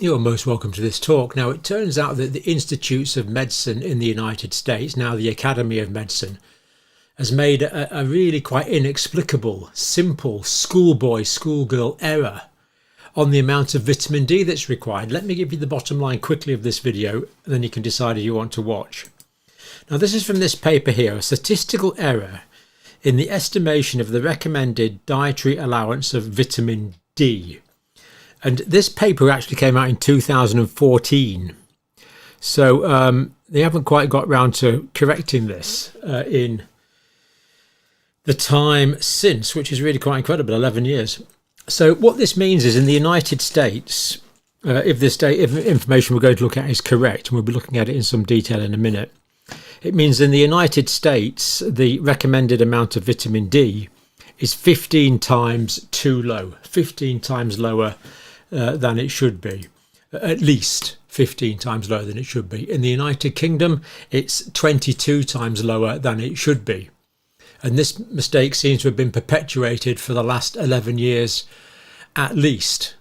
You're most welcome to this talk. Now, it turns out that the Institutes of Medicine in the United States, now the Academy of Medicine, has made a really quite inexplicable, simple schoolboy, schoolgirl error on the amount of vitamin D that's required. Let me give you the bottom line quickly of this video, and then you can decide if you want to watch. Now, this is from this paper here, a statistical error in the estimation of the recommended dietary allowance of vitamin D. And this paper actually came out in 2014. So they haven't quite got round to correcting this in the time since, which is really quite incredible, 11 years. So what this means is in the United States, if information we're going to look at is correct, and we'll be looking at it in some detail in a minute, it means in the United States, the recommended amount of vitamin D is 15 times too low, 15 times lower than it should be, at least 15 times lower than it should be. In the United Kingdom, it's 22 times lower than it should be. And this mistake seems to have been perpetuated for the last 11 years at least.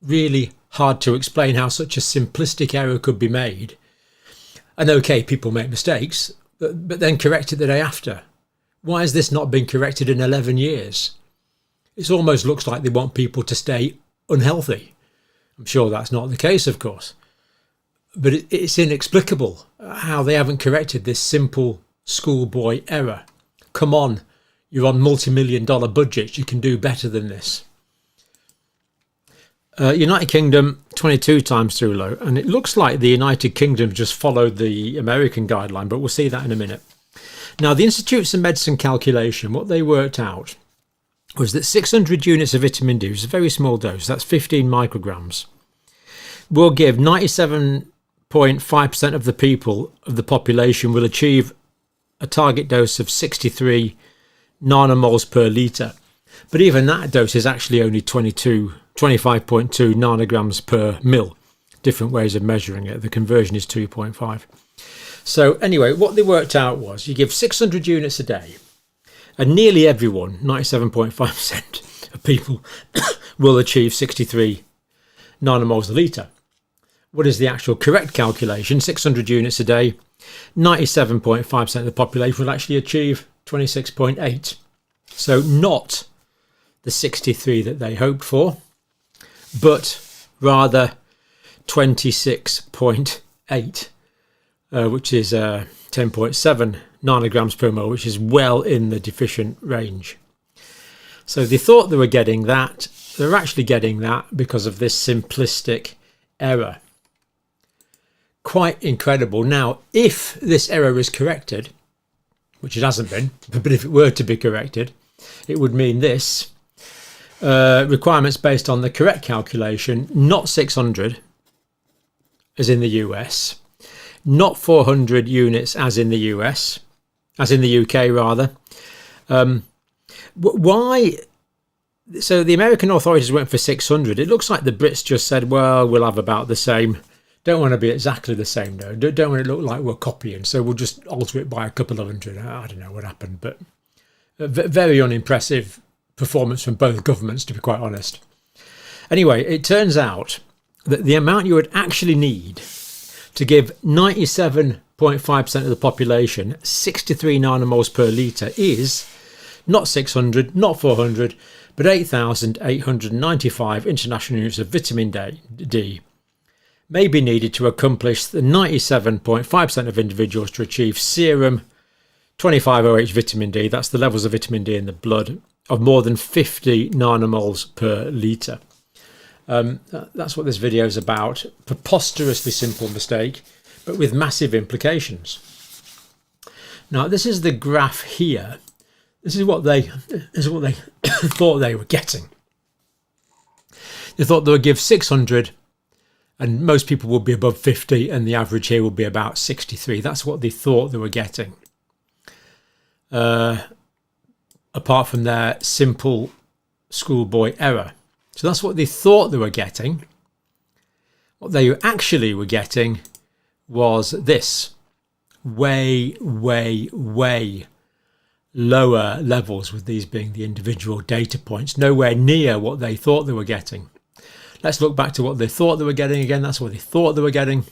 Really hard to explain how such a simplistic error could be made. And okay, people make mistakes, but then correct it the day after. Why has this not been corrected in 11 years? It almost looks like they want people to stay unhealthy. I'm sure that's not the case, of course, but it's inexplicable how they haven't corrected this simple schoolboy error. Come on, you're on multi-million-dollar budgets, you can do better than this. United Kingdom, 22 times too low, and it looks like the United Kingdom just followed the American guideline, but we'll see that in a minute. Now, the Institutes of Medicine calculation, what they worked out was that 600 units of vitamin D, which is a very small dose, that's 15 micrograms, will give 97.5% of the people of the population will achieve a target dose of 63 nanomoles per litre. But even that dose is actually only 25.2 nanograms per mil. Different ways of measuring it. The conversion is 2.5. So anyway, what they worked out was you give 600 units a day, and nearly everyone, 97.5% of people, will achieve 63 nanomoles a litre. What is the actual correct calculation? 600 units a day, 97.5% of the population will actually achieve 26.8. So not the 63 that they hoped for, but rather 26.8, which is 10.7 nanograms per mole, which is well in the deficient range. So they thought they were getting that. They're actually getting that because of this simplistic error. Quite incredible. Now, if this error is corrected, which it hasn't been, but if it were to be corrected, it would mean this. Requirements based on the correct calculation, not 600, as in the US, not 400 units as in the US, as in the UK rather. Why? So the American authorities went for 600. It looks like the Brits just said, well, we'll have about the same. Don't want to be exactly the same though. Don't want it to look like we're copying. So we'll just alter it by a couple of hundred. I don't know what happened, but very unimpressive performance from both governments, to be quite honest. Anyway, it turns out that the amount you would actually need to give 97.5% of the population 63 nanomoles per litre is not 600, not 400, but 8,895 international units of vitamin D may be needed to accomplish the 97.5% of individuals to achieve serum 25OH vitamin D, that's the levels of vitamin D in the blood, of more than 50 nanomoles per litre. That's what this video is about. Preposterously simple mistake, but with massive implications. Now, this is the graph here. This is what they thought they were getting. They thought they would give 600, and most people would be above 50, and the average here would be about 63. That's what they thought they were getting. Apart from their simple schoolboy error. So that's what they thought they were getting. What they actually were getting was this. Way, way, way lower levels, with these being the individual data points. Nowhere near what they thought they were getting. Let's look back to what they thought they were getting again. That's what they thought they were getting.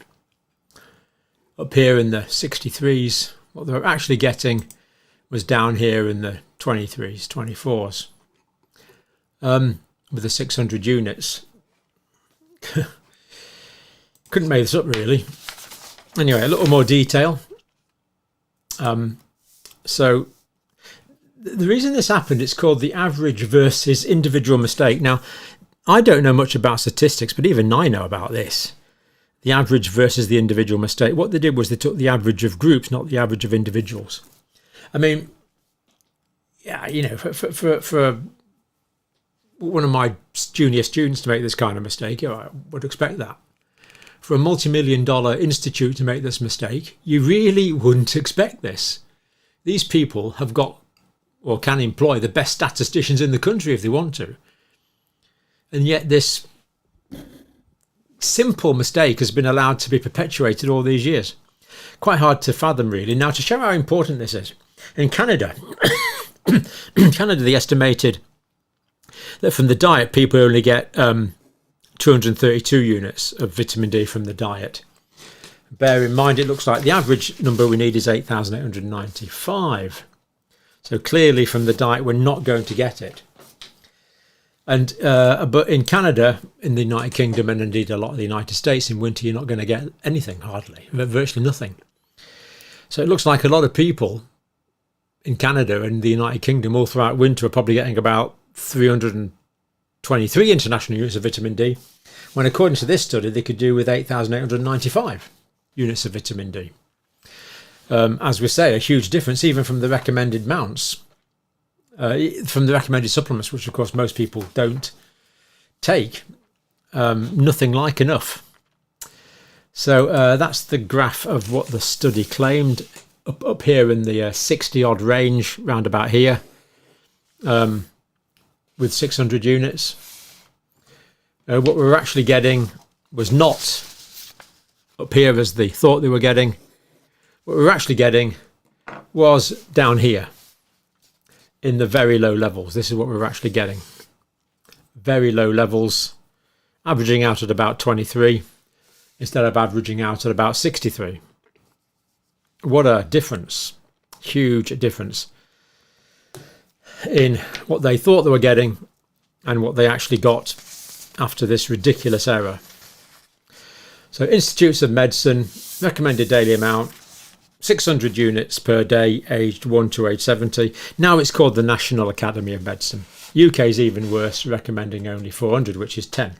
Up here in the 63s, what they were actually getting was down here in the 23s, 24s, with the 600 units. Couldn't make this up really. Anyway, a little more detail. So the reason this happened, it's called the average versus individual mistake. Now, I don't know much about statistics, but even I know about this. The average versus the individual mistake. What they did was they took the average of groups, not the average of individuals. I mean, yeah, you know, for one of my junior students to make this kind of mistake, you know, I would expect that. For a multi-million-dollar institute to make this mistake, you really wouldn't expect this. These people have got, or can employ, the best statisticians in the country if they want to. And yet this simple mistake has been allowed to be perpetuated all these years. Quite hard to fathom, really. Now, to show how important this is, in Canada, they estimated that from the diet, people only get 232 units of vitamin D from the diet. Bear in mind, it looks like the average number we need is 8,895. So clearly from the diet, we're not going to get it. And but in Canada, in the United Kingdom, and indeed a lot of the United States, in winter, you're not going to get anything, hardly, virtually nothing. So it looks like a lot of people in Canada and the United Kingdom all throughout winter are probably getting about 323 international units of vitamin D, when according to this study, they could do with 8,895 units of vitamin D. As we say, a huge difference even from the recommended amounts. From the recommended supplements, which of course most people don't take, nothing like enough. So that's the graph of what the study claimed up here in the 60 odd range, round about here, with 600 units. What we were actually getting was not up here as they thought they were getting. What we were actually getting was down here, in the very low levels. This is what we were actually getting. Very low levels, averaging out at about 23 instead of averaging out at about 63. What a difference. Huge difference in what they thought they were getting and what they actually got after this ridiculous error. So Institutes of Medicine, recommended daily amount, 600 units per day, aged 1 to age 70. Now it's called the National Academy of Medicine. UK is even worse, recommending only 400, which is 10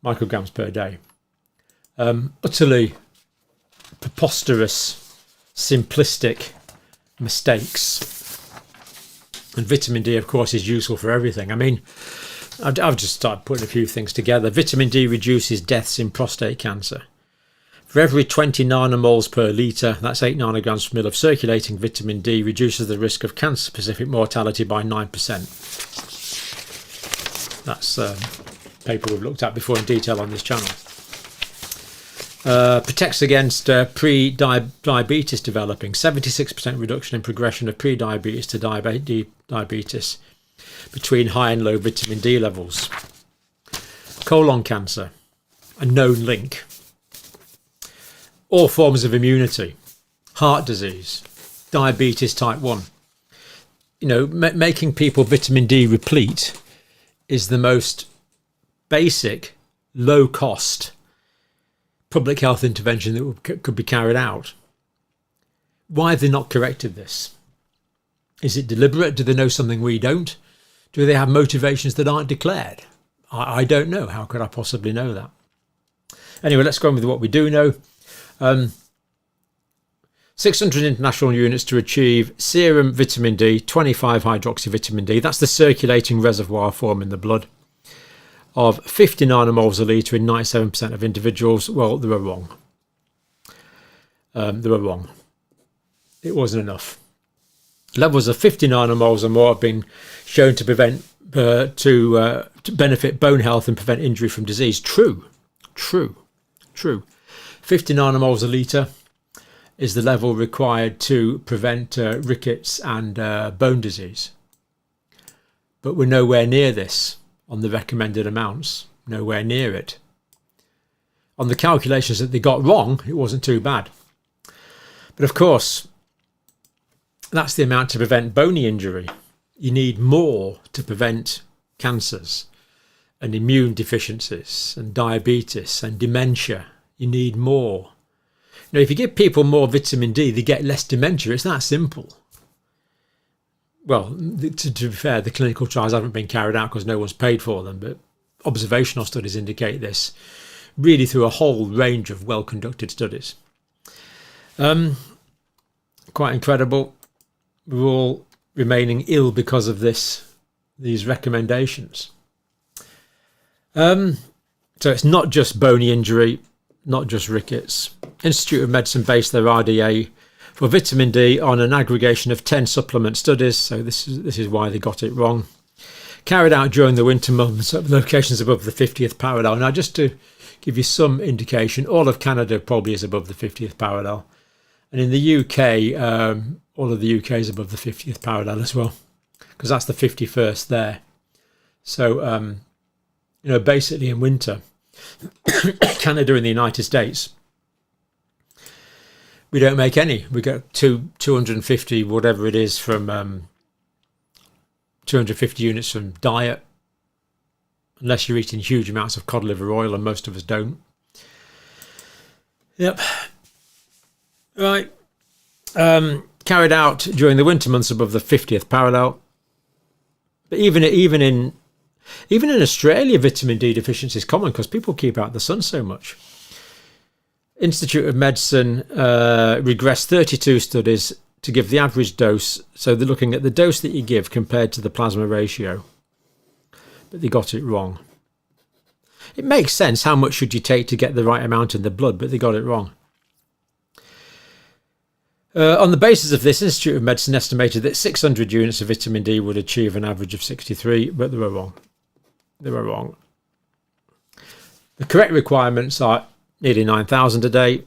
micrograms per day. Utterly preposterous, simplistic mistakes. And vitamin D, of course, is useful for everything. I mean, I've just started putting a few things together. Vitamin D reduces deaths in prostate cancer. For every 20 nanomoles per litre, that's 8 nanograms per mil of circulating vitamin D, reduces the risk of cancer-specific mortality by 9%. That's a paper we've looked at before in detail on this channel. Protects against pre-diabetes developing. 76% reduction in progression of pre-diabetes to diabetes between high and low vitamin D levels. Colon cancer, a known link. All forms of immunity, heart disease, diabetes type 1. You know, making people vitamin D replete is the most basic, low-cost public health intervention that could be carried out. Why have they not corrected this? Is it deliberate? Do they know something we don't? Do they have motivations that aren't declared? I don't know. How could I possibly know that? Anyway, let's go on with what we do know. 600 international units to achieve serum vitamin D, 25 hydroxyvitamin D. That's the circulating reservoir form in the blood of 50 nanomoles a litre in 97% of individuals. Well, they were wrong. They were wrong. It wasn't enough. Levels of 50 nanomoles or more have been shown to prevent to benefit bone health and prevent injury from disease. True. 50 nanomoles a litre is the level required to prevent rickets and bone disease. But we're nowhere near this on the recommended amounts. nowhere near it. On the calculations that they got wrong, it wasn't too bad. But of course, that's the amount to prevent bony injury. You need more to prevent cancers and immune deficiencies and diabetes and dementia. You need more. Now, if you give people more vitamin D, they get less dementia. It's that simple. Well, to be fair, the clinical trials haven't been carried out because no one's paid for them, but observational studies indicate this, really through a whole range of well-conducted studies. Quite incredible. We're all remaining ill because of these recommendations. So it's not just bony injury, not just rickets. Institute of Medicine based their RDA for vitamin D on an aggregation of 10 supplement studies, so this is why they got it wrong. Carried out during the winter months at locations above the 50th parallel. Now, just to give you some indication, all of Canada probably is above the 50th parallel. And in the UK, all of the UK is above the 50th parallel as well, because that's the 51st there. So, basically in winter, Canada and the United States, we don't make any. We get 250, whatever it is, from 250 units from diet, unless you're eating huge amounts of cod liver oil, and most of us don't. Yep. Right. Carried out during the winter months above the 50th parallel. But even in Australia, vitamin D deficiency is common because people keep out the sun so much. Institute of Medicine regressed 32 studies to give the average dose. So they're looking at the dose that you give compared to the plasma ratio. But they got it wrong. It makes sense. How much should you take to get the right amount in the blood? But they got it wrong. On the basis of this, Institute of Medicine estimated that 600 units of vitamin D would achieve an average of 63, but they were wrong. They were wrong. The correct requirements are nearly 9,000 a day.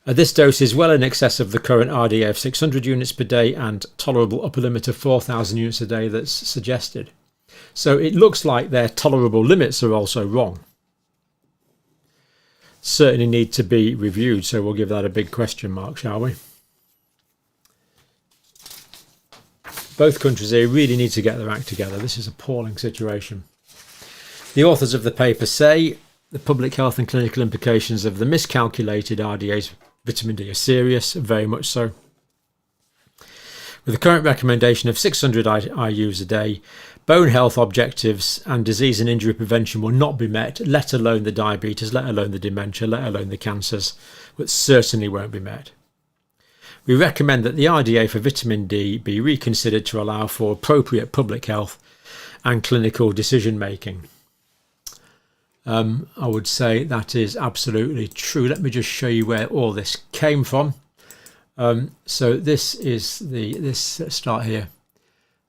This dose is well in excess of the current RDA of 600 units per day and tolerable upper limit of 4,000 units a day that's suggested. So it looks like their tolerable limits are also wrong. Certainly need to be reviewed, so we'll give that a big question mark, shall we? Both countries here really need to get their act together. This is an appalling situation. The authors of the paper say the public health and clinical implications of the miscalculated RDA's vitamin D are serious, very much so. With the current recommendation of 600 IUs a day, bone health objectives and disease and injury prevention will not be met, let alone the diabetes, let alone the dementia, let alone the cancers, which certainly won't be met. We recommend that the RDA for vitamin D be reconsidered to allow for appropriate public health and clinical decision making. I would say that is absolutely true. Let me just show you where all this came from. So this is let's start here.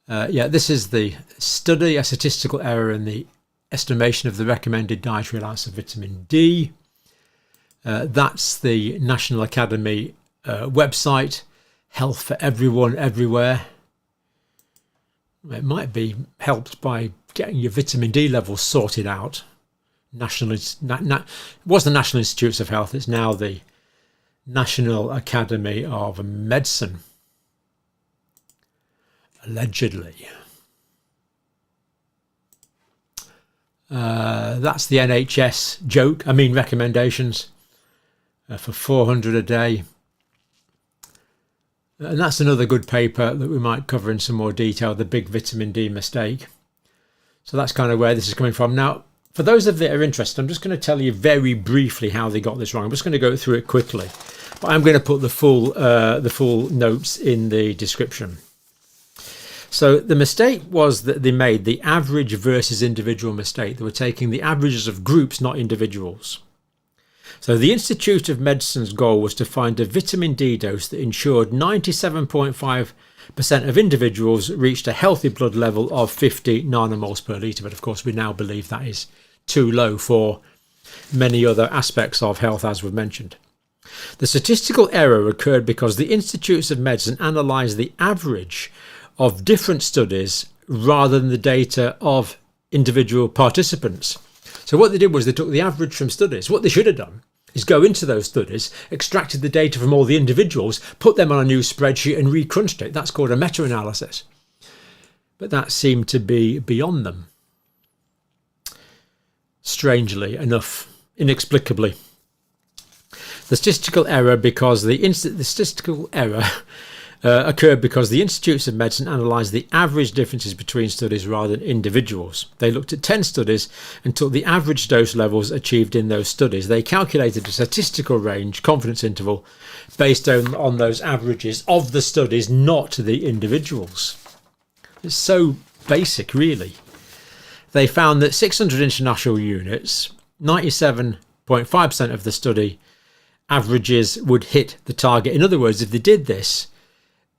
This is the study, a statistical error in the estimation of the recommended dietary allowance of vitamin D. That's the National Academy website, Health for Everyone, Everywhere. It might be helped by getting your vitamin D levels sorted out. It was the National Institutes of Health, it's now the National Academy of Medicine. Allegedly. That's the NHS joke, recommendations for 400 a day. And that's another good paper that we might cover in some more detail, the big vitamin D mistake. So that's kind of where this is coming from. Now, for those of you that are interested, I'm just going to tell you very briefly how they got this wrong. I'm just going to go through it quickly, but I'm going to put the full notes in the description. So the mistake was that they made the average versus individual mistake. They were taking the averages of groups, not individuals. So the Institute of Medicine's goal was to find a vitamin D dose that ensured 97.5% of individuals reached a healthy blood level of 50 nanomoles per litre. But of course, we now believe that is too low for many other aspects of health, as we've mentioned. The statistical error occurred because the Institutes of Medicine analysed the average of different studies rather than the data of individual participants. So what they did was they took the average from studies. What they should have done is go into those studies, extracted the data from all the individuals, put them on a new spreadsheet and recrunched it. That's called a meta-analysis. But that seemed to be beyond them. Strangely enough, inexplicably. The statistical error occurred because the Institutes of Medicine analysed the average differences between studies rather than individuals. They looked at 10 studies and took the average dose levels achieved in those studies. They calculated a statistical range, confidence interval, based on those averages of the studies, not the individuals. It's so basic, really. They found that 600 international units, 97.5% of the study averages would hit the target. In other words, if they did this,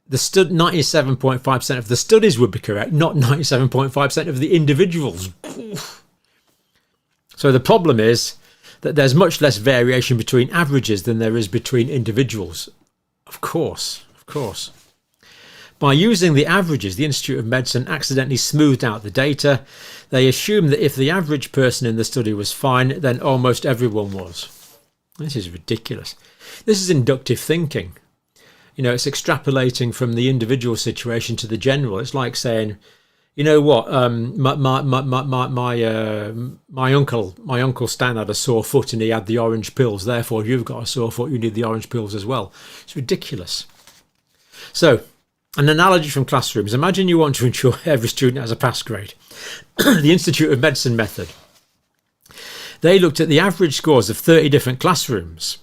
97.5% of the studies would be correct, not 97.5% of the individuals. So the problem is that there's much less variation between averages than there is between individuals. Of course. By using the averages, the Institute of Medicine accidentally smoothed out the data. They assumed that if the average person in the study was fine, then almost everyone was. This is ridiculous. This is inductive thinking. You know, it's extrapolating from the individual situation to the general. It's like saying, you know what, my uncle Stan had a sore foot and he had the orange pills. Therefore, if you've got a sore foot, you need the orange pills as well. It's ridiculous. So, an analogy from classrooms. Imagine you want to ensure every student has a pass grade. The Institute of Medicine method. They looked at the average scores of 30 different classrooms.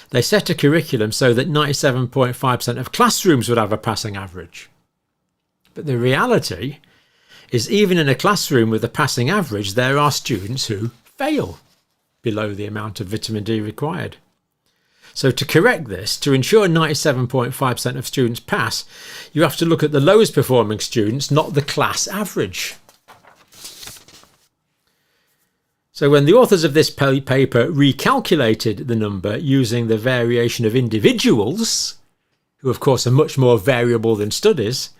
They set a curriculum so that 97.5% of classrooms would have a passing average. But the reality is, even in a classroom with a passing average, there are students who fail below the amount of vitamin D required. So to correct this, to ensure 97.5% of students pass, you have to look at the lowest performing students, not the class average. So when the authors of this paper recalculated the number using the variation of individuals, who of course are much more variable than studies,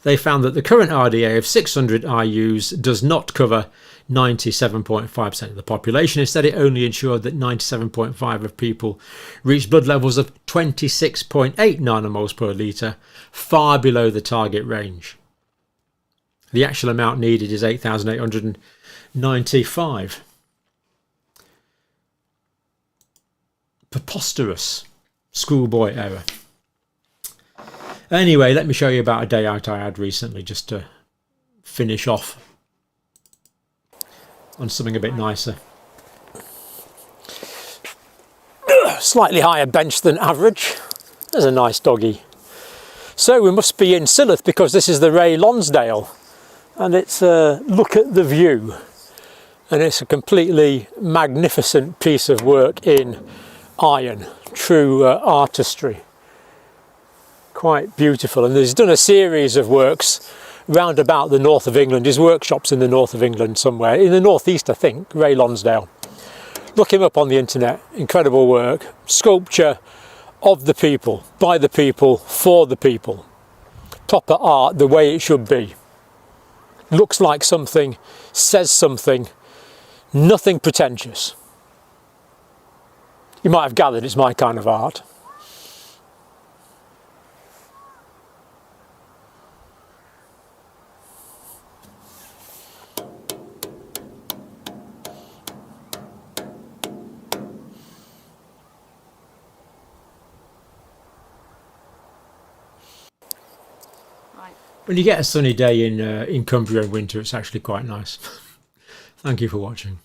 they found that the current RDA of 600 IUs does not cover 97.5% of the population. Instead, it only ensured that 97.5% of people reached blood levels of 26.8 nanomoles per litre, far below the target range. The actual amount needed is 8,895. Preposterous schoolboy error. Anyway, let me show you about a day out I had recently, just to finish off on something a bit nicer. Slightly higher bench than average. There's a nice doggy. So we must be in Silloth because this is the Ray Lonsdale, and it's a look at the view, and it's a completely magnificent piece of work in iron, true artistry. Quite beautiful, and he's done a series of works round about the north of England. His workshops in the north of England somewhere, in the northeast I think, Ray Lonsdale. Look him up on the internet, incredible work, sculpture of the people, by the people, for the people. Proper art the way it should be. Looks like something, says something, nothing pretentious. You might have gathered it's my kind of art. When you get a sunny day in Cumbria in winter, it's actually quite nice. Thank you for watching.